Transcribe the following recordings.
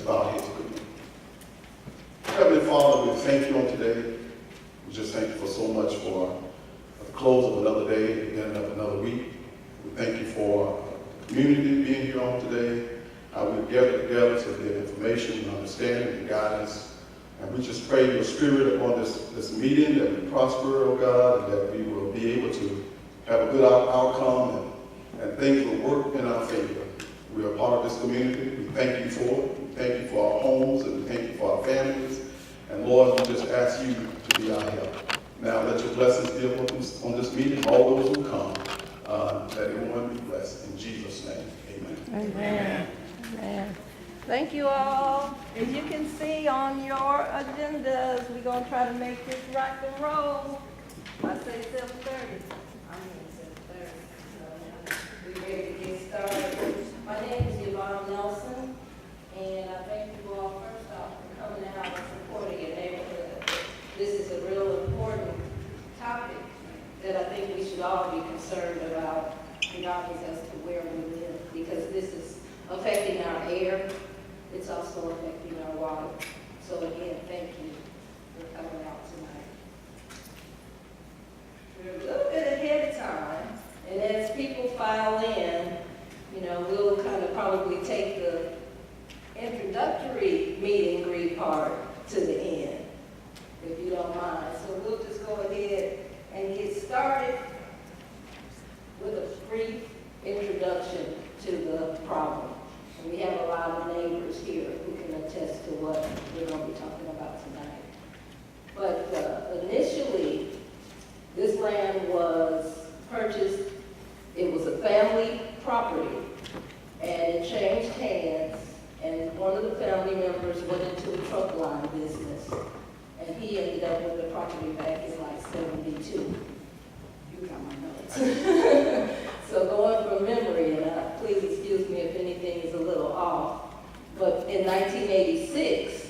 bow our heads quickly. Heavenly Father, we thank you on today. We just thank you for so much for the close of another day, the beginning of another week. We thank you for the community being here on today. We've gathered together to get information and understanding and guidance. And we just pray your spirit upon this meeting, that we prosper, oh God, and that we will be able to have a good outcome and things will work in our favor. We are part of this community. We thank you for it. We thank you for our homes, and we thank you for our families. And Lord, we just ask you to be our help. Now let your blessings be upon this meeting, all those who come, that everyone be blessed. In Jesus' name, amen. Amen. Amen. Thank you all. As you can see on your agendas, we're going to try to make this rock and roll. I say 7:30. I mean 7:30. So we're ready to get started. My name is Yvonne Nelson, and I thank you all first off for coming out and supporting your neighborhood. This is a real important topic that I think we should all be concerned about, regardless as to where we live, because this is affecting our air. It's also affecting our water. So again, thank you for coming out tonight. We're a little bit ahead of time, and as people file in, we'll kind of probably take the introductory meet and greet part to the end, if you don't mind. So we'll just go ahead and get started with a brief introduction to the problem. And we have a lot of neighbors here who can attest to what we're going to be talking about tonight. But initially, this land was purchased. It was a family property, and it changed hands, and one of the family members went into the truck line business, and he ended up with the property back in like 72. You got my notes. So going from memory, and please excuse me if anything is a little off, but in 1986,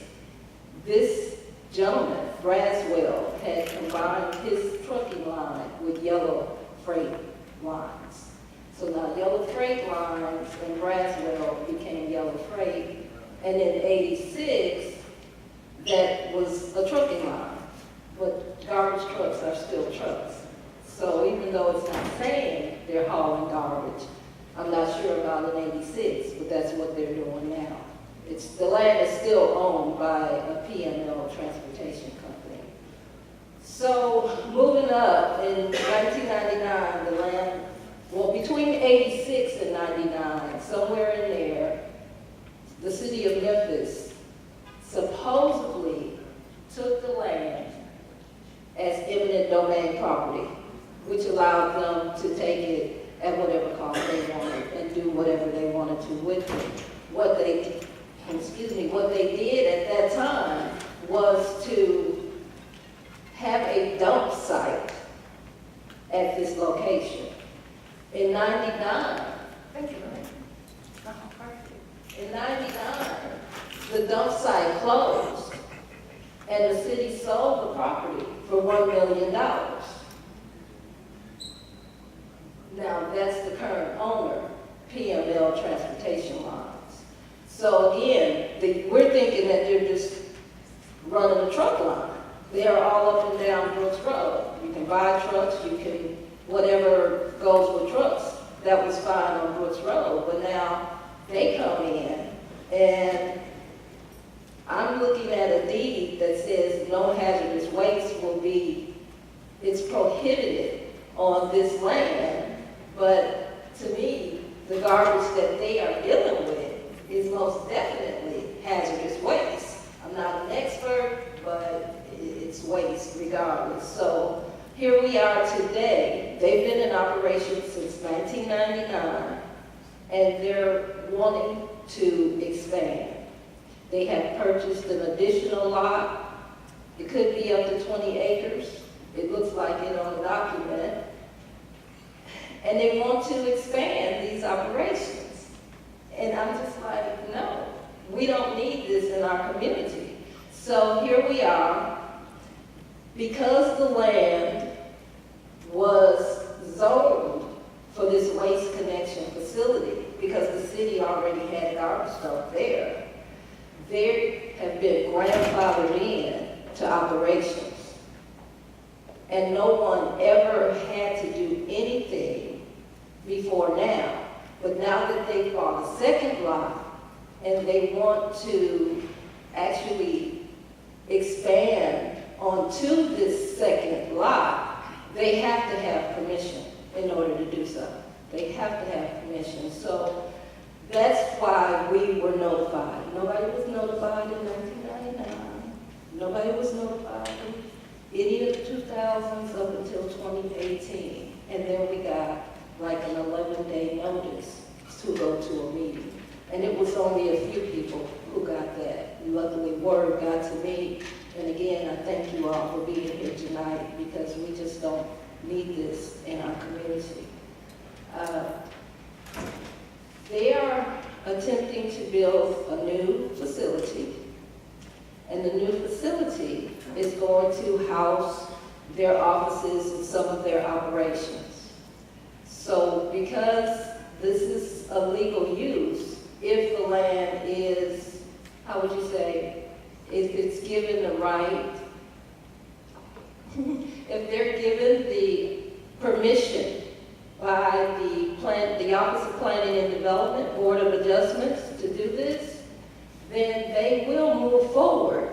this gentleman, Braswell, had combined his trucking line with Yellow Freight lines. So now Yellow Freight lines and Braswell became Yellow Freight, and in 86, that was a trucking line, but garbage trucks are still trucks. So even though it's not saying they're hauling garbage, I'm not sure about in 86, but that's what they're doing now. The land is still owned by a PML transportation company. So moving up, in 1999, the land, well, between 86 and 99, somewhere in there, the city of Memphis supposedly took the land as eminent domain property, which allowed them to take it at whatever cost they wanted and do whatever they wanted to with it. What they did at that time was to have a dump site at this location. In 99, thank you, in 99, the dump site closed, and the city sold the property for $1 million. Now, that's the current owner, PML Transportation Lines. So again, we're thinking that they're just running a truck line. They are all up and down Brooks Road. You can buy trucks, you can, whatever goes with trucks, that was fine on Brooks Road. But now they come in, and I'm looking at a deed that says no hazardous waste will be, it's prohibited on this land. But to me, the garbage that they are dealing with is most definitely hazardous waste. I'm not an expert, but it's waste regardless. So here we are today. They've been in operation since 1999, and they're wanting to expand. They have purchased an additional lot. It could be up to 20 acres. It looks like it on the document. And they want to expand these operations. And I'm just like, no, we don't need this in our community. So here we are. Because the land was zoned for this waste connection facility, because the city already had garbage dump there, and no one ever had to do anything before now. But now that they bought a second lot and they want to actually expand onto this second lot, they have to have permission in order to do so. They have to have permission. So that's why we were notified. Nobody was notified in 1999. Nobody was notified in any of the 2000s up until 2018. And then we got like an 11-day notice to go to a meeting. And it was only a few people who got that. Luckily, word got to me. And again, I thank you all for being here tonight because we just don't need this in our community. They are attempting to build a new facility. And the new facility is going to house their offices and some of their operations. So because this is a legal use, if the land is, how would you say, if it's given the right, if they're given the permission by the Office of Planning and Development, Board of Adjustments to do this, then they will move forward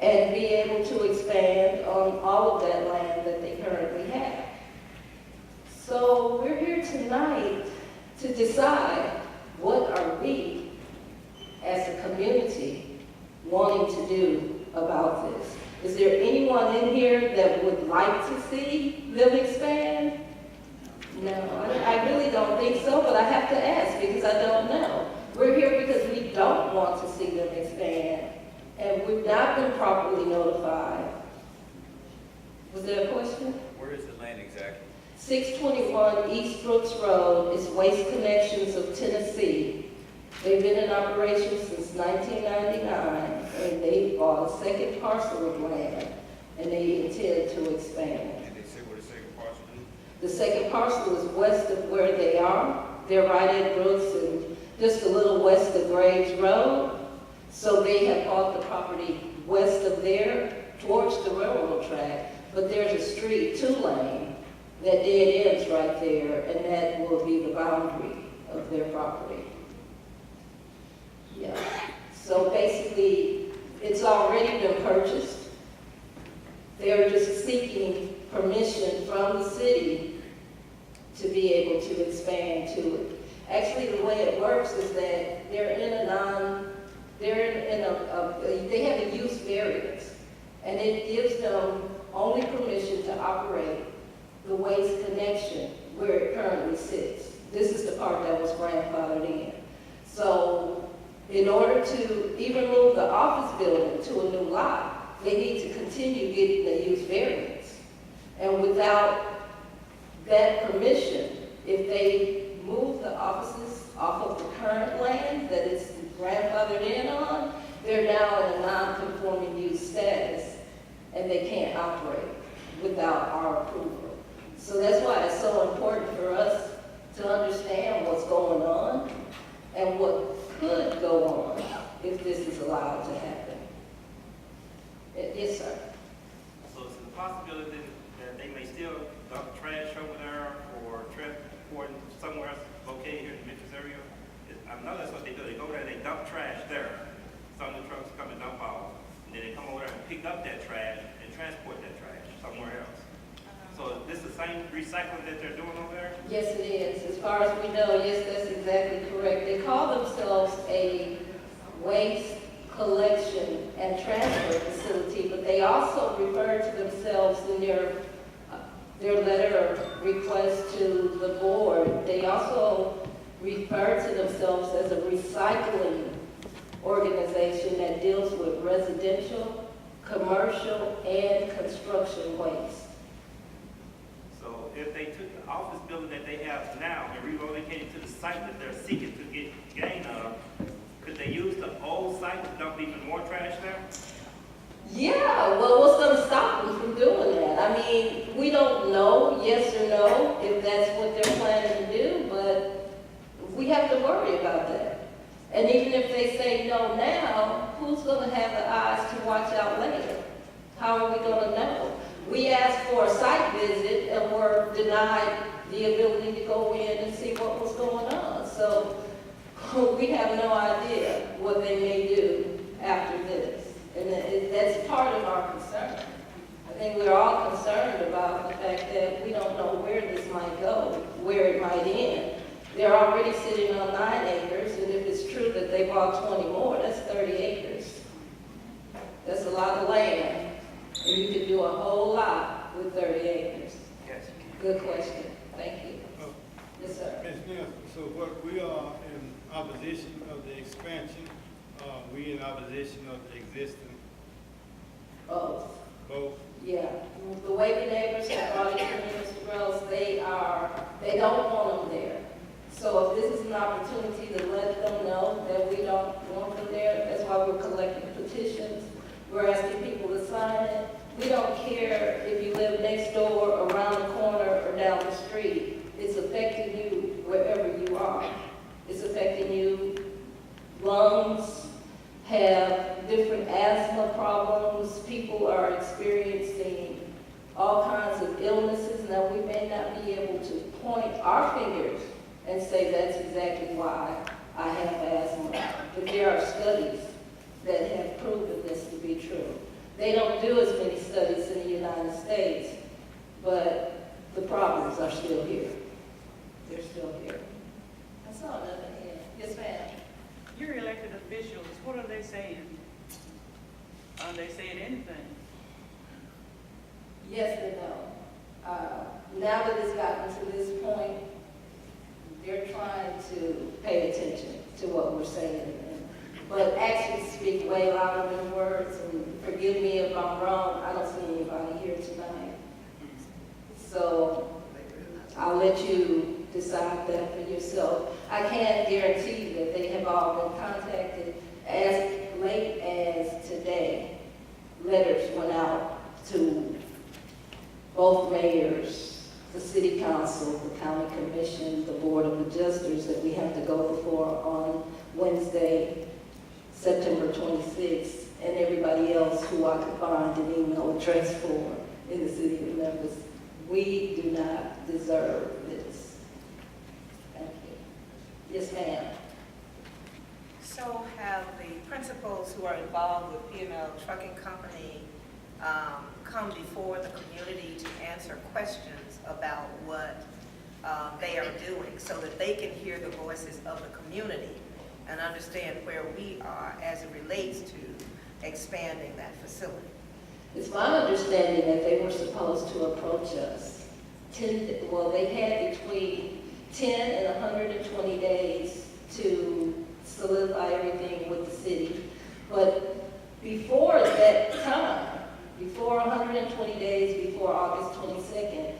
and be able to expand on all of that land that they currently have. So we're here tonight to decide what are we as a community wanting to do about this. Is there anyone in here that would like to see them expand? No, I really don't think so, but I have to ask because I don't know. We're here because we don't want to see them expand, and we've not been properly notified. Was there a question? Where is the land exactly? 621 East Brooks Road is Waste Connections of Tennessee. They've been in operation since 1999, and they bought a second parcel of land, and they intend to expand. And they say where the second parcel is? The second parcel is west of where they are. They're right at Brooks and just a little west of Graves Road. So they have bought the property west of there towards the railroad track, but there's a street, 2-lane, that dead ends right there, and that will be the boundary of their property. Yeah. So basically, it's already been purchased. They're just seeking permission from the city to be able to expand to it. Actually, the way it works is that they're in they have a use variance, and it gives them only permission to operate the waste connection where it currently sits. This is the part that was grandfathered in. So in order to even move the office building to a new lot, they need to continue getting the use variance. And without that permission, if they move the offices off of the current land that it's grandfathered in on, they're now in a non-conforming use status, and they can't operate without our approval. So that's why it's so important for us to understand what's going on and what could go on if this is allowed to happen. Yes, sir. So is it a possibility that they may still dump trash over there or transport somewhere else located here in the Memphis area? I know that's what they do. They go there, they dump trash there. Some of the trucks come and dump out, and then they come over there and pick up that trash and transport that trash somewhere else. So is this the same recycling that they're doing over there? Yes, it is. As far as we know, yes, that's exactly correct. They call themselves a waste collection and transfer facility, but they also refer to themselves in their letter of request to the board. They also refer to themselves as a recycling organization that deals with residential, commercial, and construction waste. So if they took the office building that they have now and relocated to the site that they're seeking to get gain of, could they use the old site to dump even more trash there? Yeah, well, what's going to stop them from doing that? I mean, we don't know, yes or no, if that's what they're planning to do, but we have to worry about that. And even if they say no now, who's going to have the eyes to watch out later? How are we going to know? We asked for a site visit and were denied the ability to go in and see what was going on. So we have no idea what they may do after this. And that's part of our concern. I think we're all concerned about the fact that we don't know where this might go, where it might end. They're already sitting on 9 acres, and if it's true that they bought 20 more, that's 30 acres. That's a lot of land, and you could do a whole lot with 30 acres. Yes. Good question. Thank you. Yes, sir. Ms. Nelson, so what we are in opposition of the expansion, we in opposition of the existing, Both. both? Yeah. The way the neighbors have brought it to me, Mr. Gross, they don't want them there. So if this is an opportunity to let them know that we don't want them there, that's why we're collecting petitions. We're asking people to sign it. We don't care if you live next door, around the corner, or down the street. It's affecting you wherever you are. It's affecting you. Lungs have different asthma problems. People are experiencing all kinds of illnesses. Now, we may not be able to point our fingers and say that's exactly why I have asthma. But there are studies that have proven this to be true. They don't do as many studies in the United States, but the problems are still here. They're still here. I saw another hand. Yes, ma'am. Your elected officials, what are they saying? Are they saying anything? Yes and no. Now that it's gotten to this point, they're trying to pay attention to what we're saying. But actions speak way louder than words, and forgive me if I'm wrong, I don't see anybody here tonight. So I'll let you decide that for yourself. I can't guarantee that they have all been contacted. As late as today, letters went out to both mayors, the city council, the county commission, the board of adjusters that we have to go before on Wednesday, September 26th, and everybody else who I could find an email address for in the city of Memphis. We do not deserve this. Thank you. Yes, ma'am. So have the principals who are involved with P&L Trucking Company come before the community to answer questions about what they are doing so that they can hear the voices of the community and understand where we are as it relates to expanding that facility? It's my understanding that they were supposed to approach us. They had between 10 and 120 days to solidify everything with the city. But before that time, before 120 days, before August 22nd,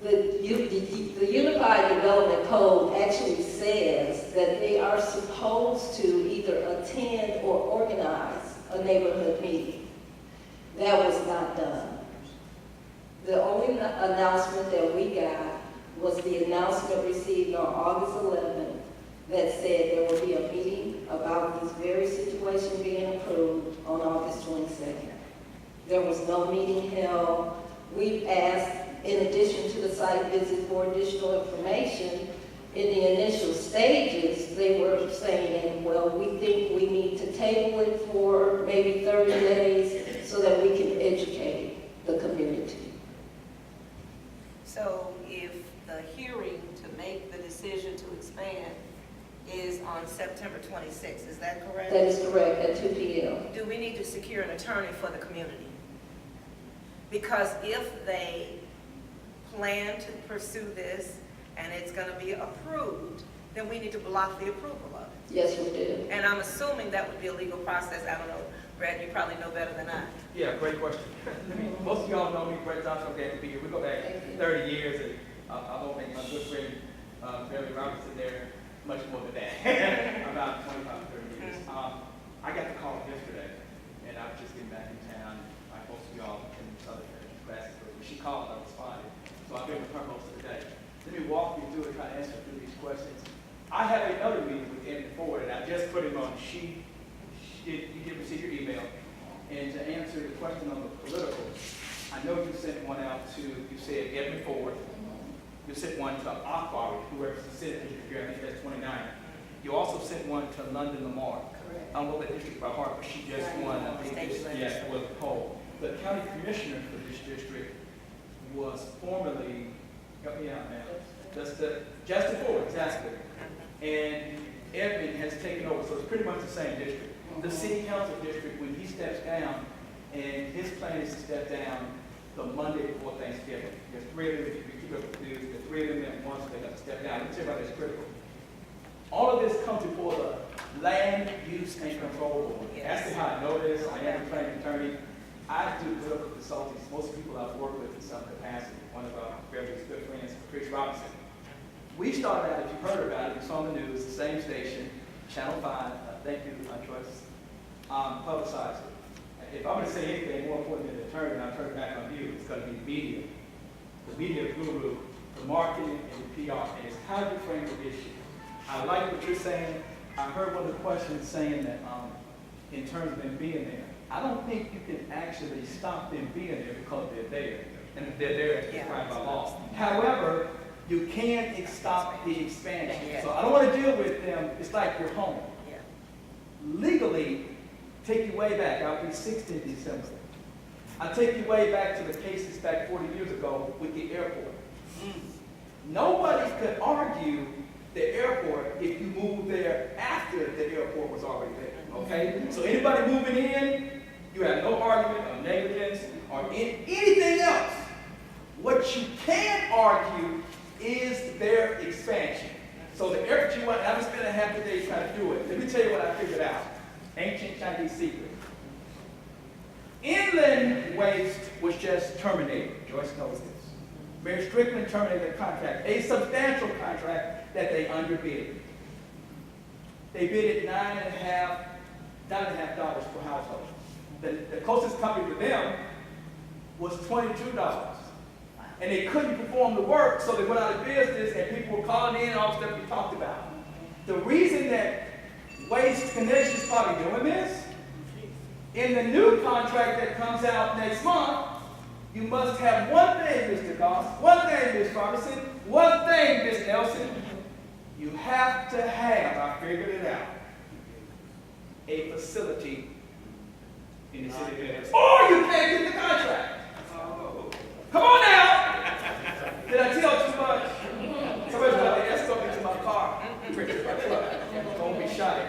the Unified Development Code actually says that they are supposed to either attend or organize a neighborhood meeting. That was not done. The only announcement that we got was the announcement received on August 11th that said there will be a meeting about this very situation being approved on August 22nd. There was no meeting held. We've asked, in addition to the site visit, for additional information. In the initial stages, they were saying, well, we think we need to table it for maybe 30 days so that we can educate the community. So if the hearing to make the decision to expand is on September 26th, is that correct? That is correct, at 2 p.m. Do we need to secure an attorney for the community? Because if they plan to pursue this and it's going to be approved, then we need to block the approval of it. Yes, we do. And I'm assuming that would be a legal process. I don't know, Brad, you probably know better than I. Yeah, great question. Most of y'all know me, Brett Johnson, I'm glad to be here. We go back 30 years, and I won't make my good friend Barry Robinson there much more than that, about 25 to 30 years. I got the call yesterday, and I was just getting back in town, like most of y'all in Southern Nebraska. When she called, I responded. So I've been with her most of the day. Let me walk you through and try to answer through these questions. I have another meeting with Andy Ford, and I just put him on. You did receive your email. And to answer the question on the political, I Ford. You sent one to Akbari, who represents the Senate district here, I think that's 29. You also sent one to London Lamar. Correct. I don't know that district by heart, but she just won, I think, yes, was the poll. The county commissioner for this district was formerly, help me out now, Justin Ford, exactly. And Edmund has taken over, so it's pretty much the same district. The city council district, when he steps down, and his plan is to step down the Monday before Thanksgiving. There's three of them, if you keep up with the news, the three of them at once, they have to step down. Let's everybody that's critical. All of this comes before the Land Use and Control Board. Ask me how I know this. I am a trained attorney. I do political consulting. Most people I've worked with in some capacity. One of our very good friends, Patrice Robinson. We started out, if you've heard about it, you saw on the news, the same station, Channel 5, thank you, Joyce, publicized it. If I'm going to say anything more important than the attorney, and I'll turn it back on you, it's going to be media. The media guru, the marketing, and the PR, and it's how you frame the issue. I like what you're saying. I heard one of the questions saying that in terms of them being there, I don't think you can actually stop them being there because they're there, and they're there as prescribed by law. However, you can stop the expansion. So I don't want to deal with them. It's like your home. Legally, take you way back. I'll be 60 in December. I take you way back to the cases back 40 years ago with the airport. Nobody could argue the airport if you moved there after the airport was already there. Okay? So anybody moving in, you have no argument of negligence or anything else. What you can argue is their expansion. So the airport you want, I'm going to spend a half a day trying to do it. Let me tell you what I figured out. Ancient Chinese secret. Inland waste was just terminated. Joyce knows this. Mayor Strickland terminated a contract, a substantial contract that they underbid. They bid at $9.5 per household. The closest company to them was $22. And they couldn't perform the work, so they went out of business, and people were calling in and all the stuff we talked about. The reason that Waste Connections is probably doing this, in the new contract that comes out next month, you must have one thing, Mr. Goss, one thing, Ms. Robinson, one thing, Ms. Nelson. You have to have, I figured it out, a facility in the city limits, or you can't get the contract. Come on now! Did I tell too much? Somebody's about to escort me to my car. Don't be shy.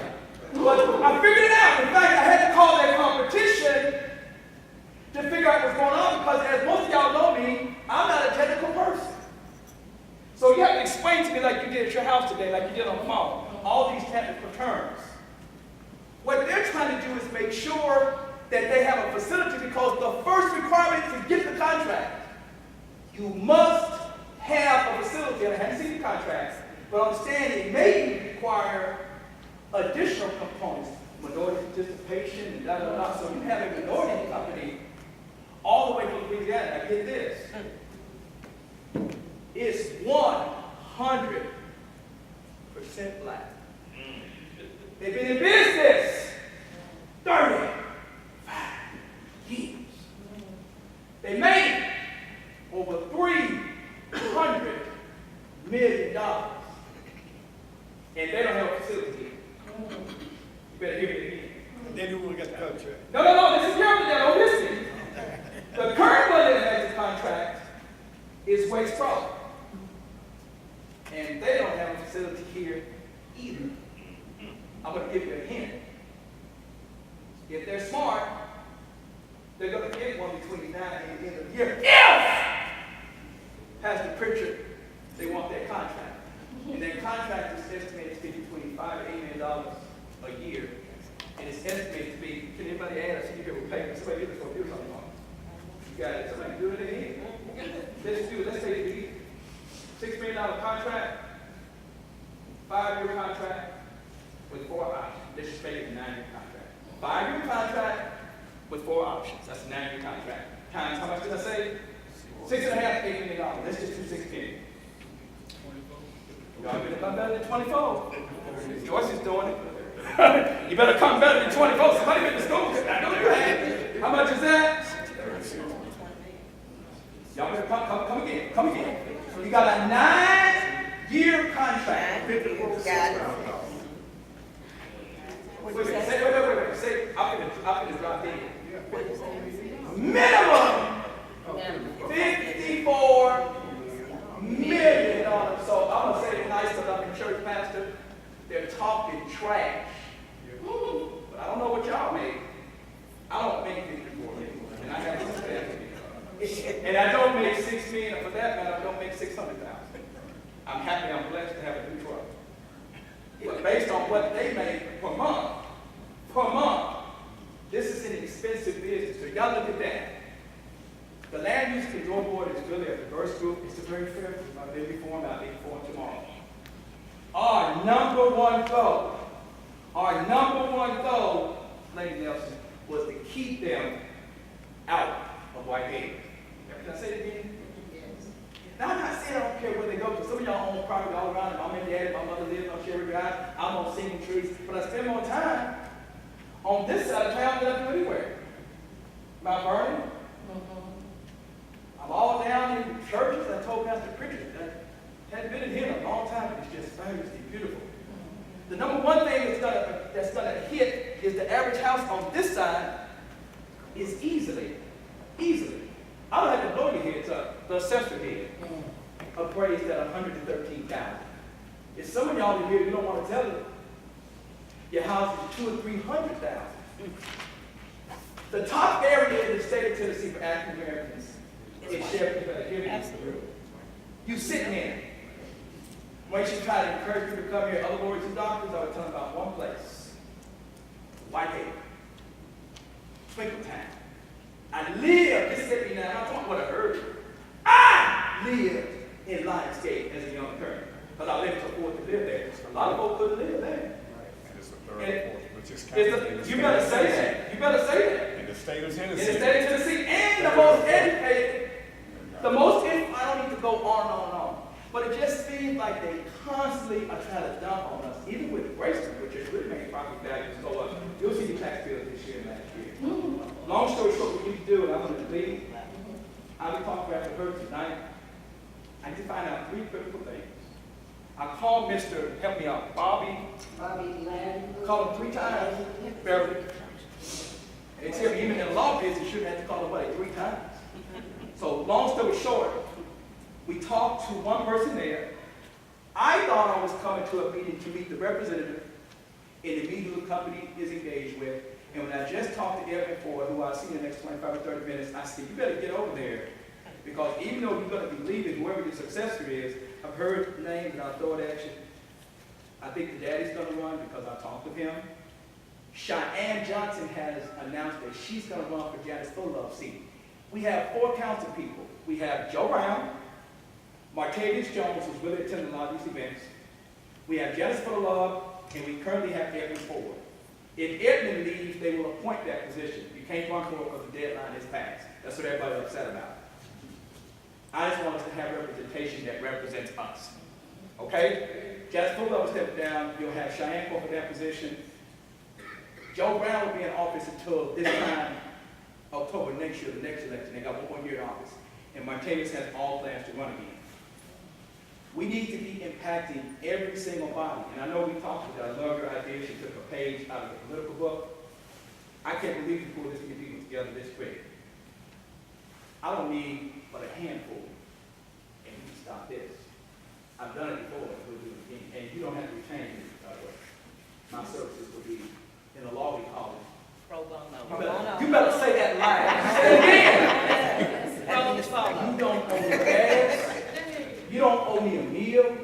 But I figured it out. In fact, I had to call that competition to figure out what's going on because, as most of y'all know me, I'm not a technical person. So you have to explain to me like you did at your house today, like you did on the phone, all these technical terms. What they're trying to do is make sure that they have a facility because the first requirement to get the contract, you must have a facility. And I haven't seen the contracts, but understand it may require additional components, minority participation, and da da da. So you have a minority company all the way from Louisiana. Now get this. It's 100% black. They've been in business 35 years. They made over $300 million. And they don't have a facility. You better hear me again. They do want to get the contract. No, this is careful now, don't listen. The current one that has the contract is Waste Pro. And they don't have a facility here either. I'm going to give you a hint. If they're smart, they're going to get one between now and the end of the year. If, Pastor Pritchard, they want their contract. And their contract is estimated to be between $5 and $8 million a year. And it's estimated to be, can anybody add us here with paper? Somebody get this over here something on. You got it. Somebody do it again. Let's do it. Let's say the $6 million contract, 5-year contract with 4 options. Let's just make it a 9-year contract. 5-year contract with 4 options. That's a 9-year contract. Times, how much did I say? $6.5 to $8 million. Let's just do 16. Y'all better come better than 24. Joyce is doing it. You better come better than 24. Somebody been to school. I know you have. How much is that? Y'all better come again. You got a 9-year contract. Got it. Wait, say, I'm gonna drop in. Minimum $54 million. So I'm gonna say it nice because I'm a church pastor. They're talking trash. But I don't know what y'all make. I don't make $54 million. And I got to say that. And I don't make $6 million, for that matter, I don't make $600,000. I'm happy, I'm blessed to have a new truck. But based on what they make per month, this is an expensive business. So y'all look at that. The Land Use Control Board is really a diverse group. It's a very fair group. I've been before and I'll be before tomorrow. Our number one goal, Lady Nelson, was to keep them out of Whitehead. Can I say it again? Now, I'm not saying I don't care where they go, because some of y'all own property all around, and I'm in Daddy, my mother lives on Cherry Drive, I'm on Singing Trees, but I spend more time on this side of town than I do anywhere. Mount Vernon. I'm all down in churches. I told Pastor Pritchard that hadn't been in here in a long time, but it's just fabulously beautiful. The number one thing that's gonna hit is the average house on this side is easily. I don't have to blow your heads up. The assessor did. Appraised at $113,000. If some of y'all in here, you don't want to tell it, your house is $200,000 or $300,000. The top area in the state of Tennessee for African Americans is Sheridan. You sitting there. When she tried to encourage you to come here, other lawyers and doctors, I would tell them about one place. Whitehead. Twinkletown. I live, this is me now, I'm talking what I heard. I lived in Lionsgate as a young attorney, because I lived to afford to live there. A lot of folks couldn't live there. And it's the third, which is You better say that. You better say that. in the state of In Tennessee. the state of Tennessee, and the most educated, I don't need to go on and on. But it just seems like they constantly are trying to dump on us, even with Grayson, which is really making property values go up. You'll see the tax bills this year and last year. Long story short, what we need to do, and I'm going to leave, I'll be talking about her tonight. I need to find out 3 critical things. I called Mr. Help me out, Bobby Land. called him 3 times, Beverly. And they tell me even in the law business, you shouldn't have to call him, what, 3 times? So long story short, we talked to one person there. I thought I was coming to a meeting to meet the representative in the meeting the company is engaged with. And when I just talked to Evan Ford, who I'll see in the next 25 or 30 minutes, I said, you better get over there. Because even though you're going to be leaving, whoever your successor is, I've heard names and I'll throw it at you. I think the daddy's going to run because I talked to him. Cheyenne Johnson has announced that she's going to run for Janice Fulllove's seat. We have 4 council people. We have Joe Brown, Martavius Jones, who's really attending a lot of these events. We have Janice Fullove, and we currently have Edmund Ford. If Edmund leaves, they will appoint that position. You can't run for it because the deadline is passed. That's what everybody's upset about. I just want us to have representation that represents us. Okay? Janice Fullove will step down. You'll have Cheyenne for that position. Joe Brown will be in office until this time, October next year, the next election. They got 1 more year in office. And Martavius has all plans to run again. We need to be impacting every single body. And I know we talked about that. I love your idea. She took a page out of the political book. I can't believe you pulled this many people together this quick. I don't need but a handful. And you can stop this. I've done it before. We'll do it again. And you don't have to retain me, by the way. My services will be, in the law we call it. Pro bono. You better say that loud. Say it again. You don't owe me gas. You don't owe me a meal.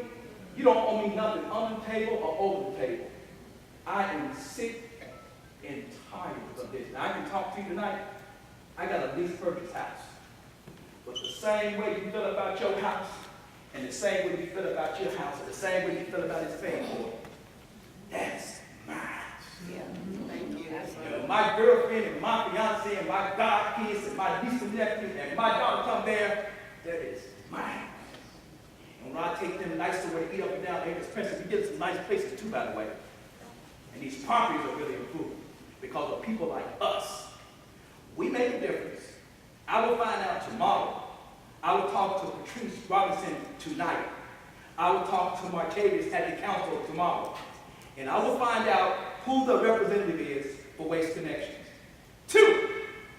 You don't owe me nothing on the table or over the table. I am sick and tired of this. Now, I can talk to you tonight. I got a lease purchase house. But the same way you feel about your house, and the same way you feel about your house, and the same way you feel about his paying for it, that's mine. Yeah. Thank you. You know, my girlfriend and my fiance and my godkids and my niece and nephew and my daughter come there, that is mine. And when I take them nice to where to eat up and down there, it's expensive. We get some nice places too, by the way. And these properties are really improved because of people like us. We make a difference. I will find out tomorrow I will talk to Patrice Robinson tonight. I will talk to Martavius at the council tomorrow. And I will find out who the representative is for Waste Connections. 2,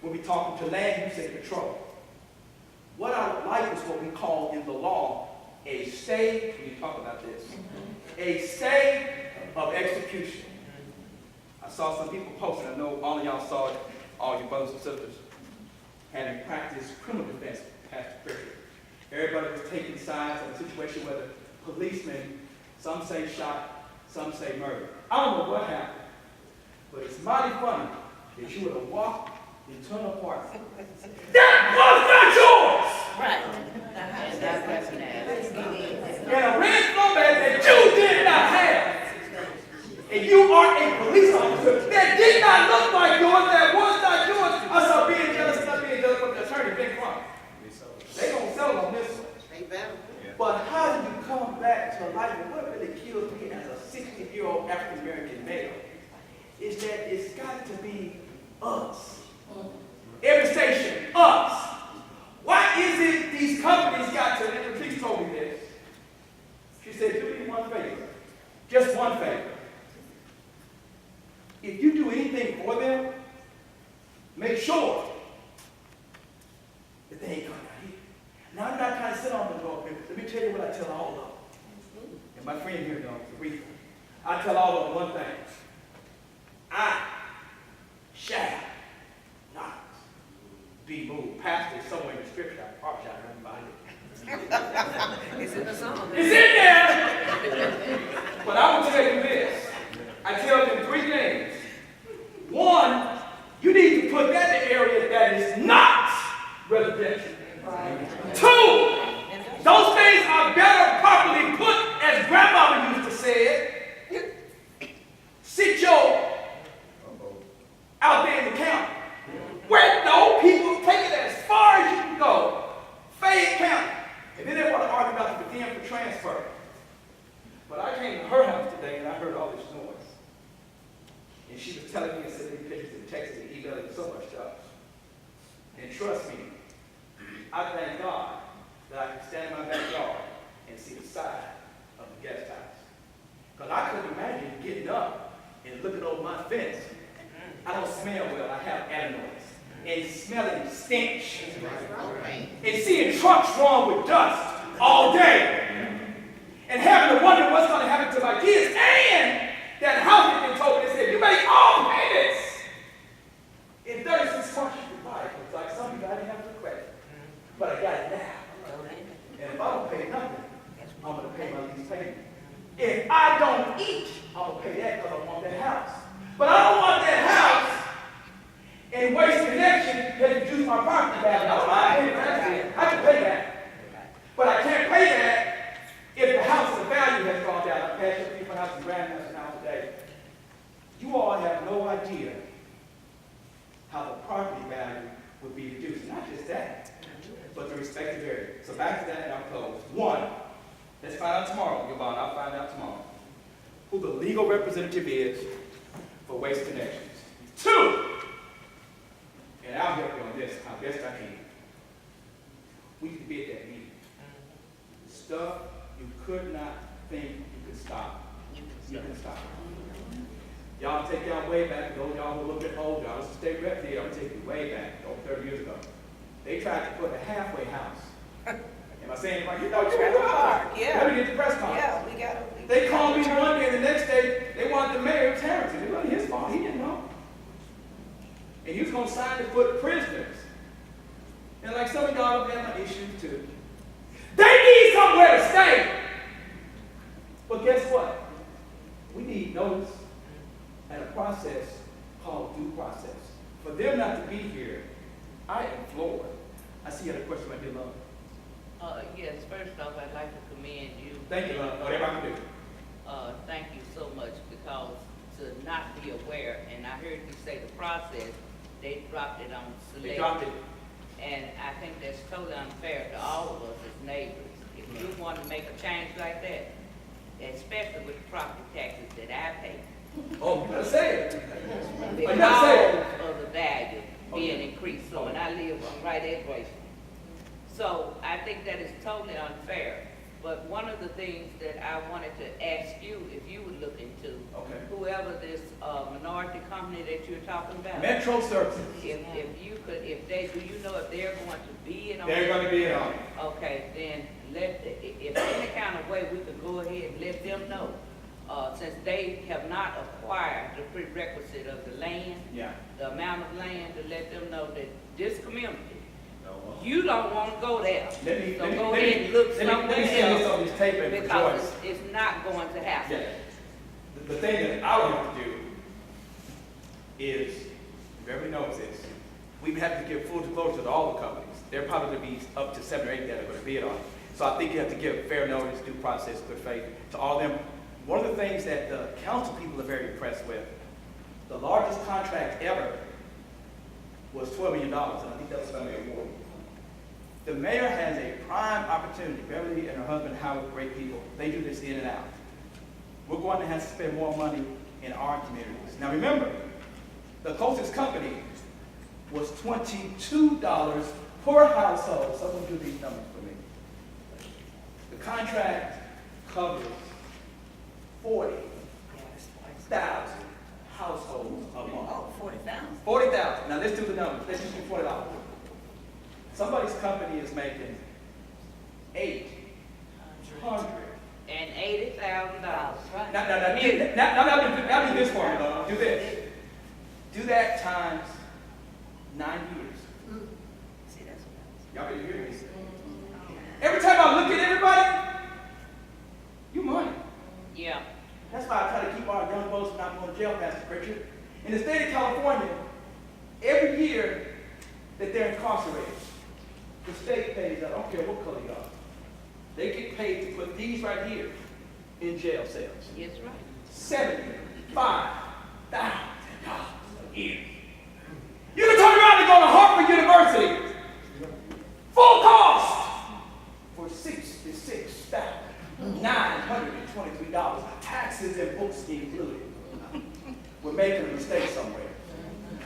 we'll be talking to Land Use and Control. What I would like is what we call in the law a stay, when you talk about this, a stay of execution. I saw some people posting, I know all of y'all saw it, all your brothers and sisters, having practiced criminal defense past Pritchard. Everybody was taking sides on a situation where the policemen, some say shot, some say murder. I don't know what happened, but it's mighty funny that you would have walked into an apartment. That was not yours! Right. And a red snowman that you did not have. And you are a police officer that did not look like yours, that was not yours. I saw being jealous, not being jealous with the attorney, big front. They gonna sell on this one. But how do you come back to life? And what really kills me as a 60-year-old African-American male is that it's got to be us. Every station, us. Why is it these companies got to, and Patrice told me this. She said, do me one favor. Just one favor. If you do anything for them, make sure that they ain't coming out here. Now, I'm not trying to sit on the door. Let me tell you what I tell all of them. And my friend here knows, Aretha. I tell all of them one thing. I shall not be moved. Pastor is somewhere in the scripture. I probably shall run by it. It's in the song. It's in there! But I will tell you this. I tell them 3 things. 1, you need to put that in the area that is not residential. 2, those things are better properly put, as grandmama used to say it. Sit your out there in the county. Where no people take it as far as you can go. Fayette County. And then they want to argue about the demand for transfer. But I came to her house today and I heard all this noise. And she was telling me and sending me pictures and texts and emailing so much stuff. And trust me, I thank God that I can stand in my backyard and see the side of the guest house. Because I couldn't imagine getting up and looking over my fence. I don't smell well, I have adenoids. And smelling stench. And seeing trucks drawn with dust all day. And having to wonder what's going to happen to my kids. And that house has been told, they said, you make all payments in 36 months you can buy it. It's like some people I didn't have to credit. But I got it now. And if I don't pay nothing, I'm going to pay my lease payment. If I don't eat, I'm going to pay that because I want that house. But I don't want that house and Waste Connection that reduce my property value. I don't mind paying that. I can pay that. But I can't pay that if the house of the value has gone down. I passed up people house in Grandmaster now today. You all have no idea how the property value would be reduced. Not just that, but the respective area. So back to that and I'll close. 1, let's find out tomorrow, Yvonne. I'll find out tomorrow who the legal representative is for Waste Connections. 2, and I'll help you on this how best I can. We need to be at that meeting. Stuff you could not think you could stop. You can stop. Y'all take y'all way back. Those y'all who are a little bit older, I was a state rep there. I'm gonna take you way back, over 30 years ago. They tried to put a halfway house. Am I saying it right? You know, Yeah. Let me get the press conference. Yeah, we got to. They called me one day, and the next day, they wanted the mayor of Tarleton. It wasn't his fault. He didn't know. And he was going to sign to put prisoners. And like some of y'all have my issues too. They need somewhere to stay. But guess what? We need notice and a process called due process. For them not to be here, I am floored. I see you had a question right here, love. Yes, first off, I'd like to commend you. Thank you, love. Whatever I can do. Thank you so much, because to not be aware, and I heard you say the process, they dropped it on Select. They dropped it. And I think that's totally unfair to all of us as neighbors. If you want to make a change like that, especially with the property taxes that I pay, Oh, you gotta say it. because You gotta say it. of the value being increased, so, and I live right at Graceville. So I think that is totally unfair. But one of the things that I wanted to ask you, if you would look into, Okay. whoever this minority company that you're talking about, Metro Services, if you could, if they, do you know if they're going to bid on it? they're gonna be on it. Okay, then if any kind of way we could go ahead and let them know, since they have not acquired the prerequisite of the land, Yeah. the amount of land, to let them know that this community, you don't want to go there. Let me, So let me, go let ahead me, and look let me send somewhere this else, on this tape and for because Joyce. it's not going to happen. Yeah. The thing that I would have to do is, if everybody knows this, we would have to give full disclosure to all the companies. There probably be up to 7 or 8 that are going to bid on it. So I think you have to give fair notice, due process, good faith to all of them. One of the things that the council people are very impressed with, the largest contract ever was $12 million, and I think that was by Mayor Ward. The mayor has a prime opportunity. Beverly and her husband Howard, great people. They do this in and out. We're going to have to spend more money in our communities. Now remember, the closest company was $22 per household. Someone do these numbers for me. The contract covers 40,000 households a month. Oh, 40,000. 40,000. Now let's do the numbers. Let's just do $40. Somebody's company is making $800. And $80,000. Now do this for me, though. Do this. Do that times 9 years. See, that's what Y'all can hear me. Every time I look at everybody, you money. Yeah. That's why I try to keep our young folks from not going to jail, Pastor Pritchard. In the state of California, every year that they're incarcerated, the state pays out, I don't care what color you are. They get paid to put these right here in jail cells. Yes, right. $75,000 a year. You can turn around and go to Harvard University, full cost, for $66,923, taxes and books included. We're making a mistake somewhere.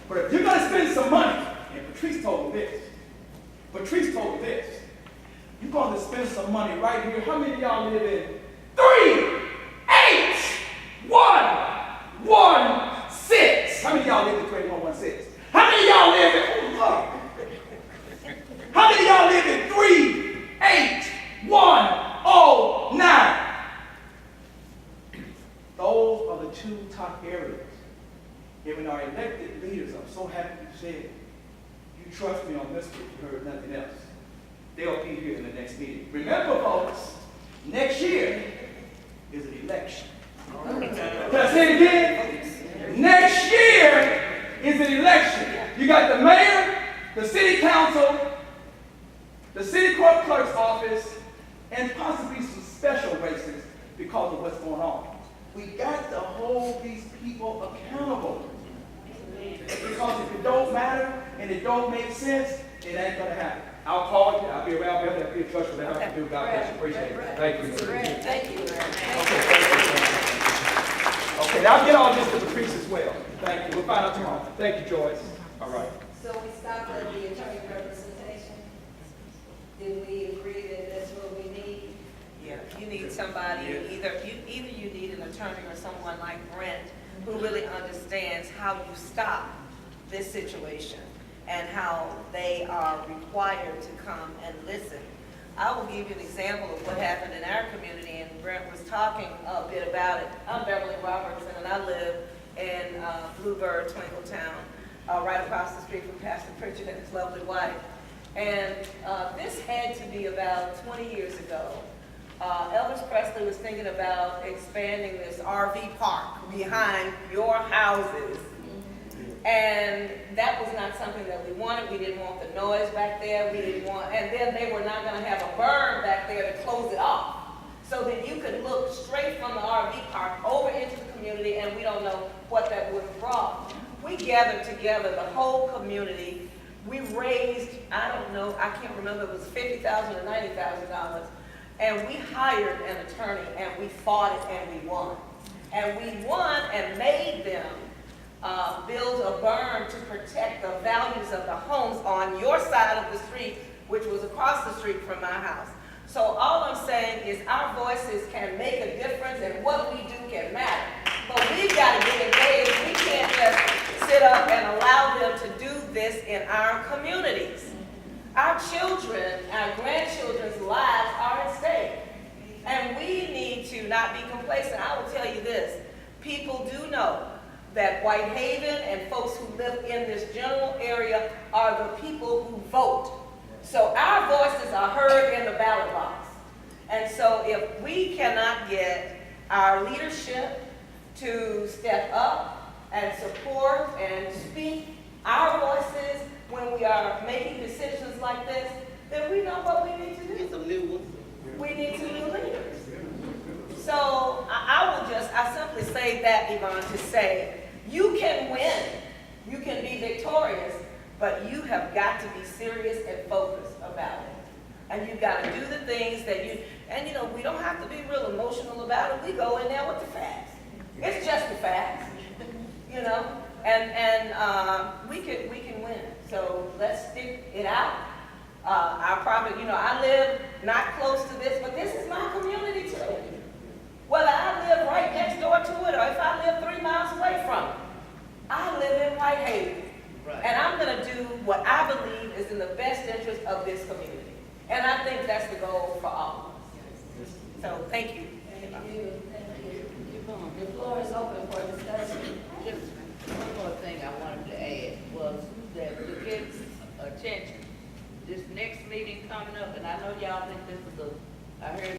But if you're going to spend some money, and Patrice told me this, you're going to spend some money right here. How many of y'all live in 38116? How many of y'all live in 38116? How many of y'all live in, how many of y'all live in 38109? Those are the 2 top areas. And when our elected leaders, I'm so happy you said, you trust me on this one, you heard nothing else. They'll be here in the next meeting. Remember, folks, next year is an election. Can I say it again? Next year is an election. You got the mayor, the city council, the city court clerk's office, and possibly some special races because of what's going on. We got to hold these people accountable. Because if it don't matter and it don't make sense, it ain't going to happen. I'll call you. I'll be around. Beverly. I'll be in touch with that. I do. God bless you. Appreciate it. Thank you. Thank you. Okay, now I'll get all this to Patrice as well. Thank you. We'll find out tomorrow. Thank you, Joyce. All right. So we stopped at the attorney representation. Did we agree that that's what we need? Yeah, you need somebody, either you need an attorney or someone like Brent who really understands how you stop this situation and how they are required to come and listen. I will give you an example of what happened in our community, and Brent was talking a bit about it. I'm Beverly Robertson, and I live in Bluebird, Twinkletown, right across the street from Pastor Pritchard and his lovely wife. And this had to be about 20 years ago. Elvis Presley was thinking about expanding this RV park behind your houses. And that was not something that we wanted. We didn't want the noise back there. We didn't want, and then they were not going to have a berm back there to close it off. So that you could look straight from the RV park over into the community, and we don't know what that would have brought. We gathered together, the whole community. We raised, I don't know, I can't remember, it was $50,000 or $90,000. And we hired an attorney, and we fought it, and we won. And we won and made them build a berm to protect the values of the homes on your side of the street which was across the street from my house. So all I'm saying is our voices can make a difference and what we do can matter. But we've got to get engaged. We can't just sit up and allow them to do this in our communities. Our children, our grandchildren's lives are at stake. And we need to not be complacent. I will tell you this, people do know that Whitehaven and folks who live in this general area are the people who vote. So our voices are heard in the ballot box. And so if we cannot get our leadership to step up and support and speak our voices when we are making decisions like this, then we know what we need to do. Some new ones. We need some new leaders. So I simply say that, Yvonne, to say, you can win, you can be victorious, but you have got to be serious and focused about it. And you've got to do the things that and we don't have to be real emotional about it. We go in there with the facts. It's just the facts, and we can win. So let's stick it out. I probably, I live not close to this, but this is my community too. Whether I live right next door to it or if I live 3 miles away from it, I live in Whitehaven. Right. And I'm going to do what I believe is in the best interest of this community. And I think that's the goal for all of us. So thank you. Thank you. The floor is open for discussion. Just one more thing I wanted to add was that to get attention, this next meeting coming up, and I know y'all think this is I heard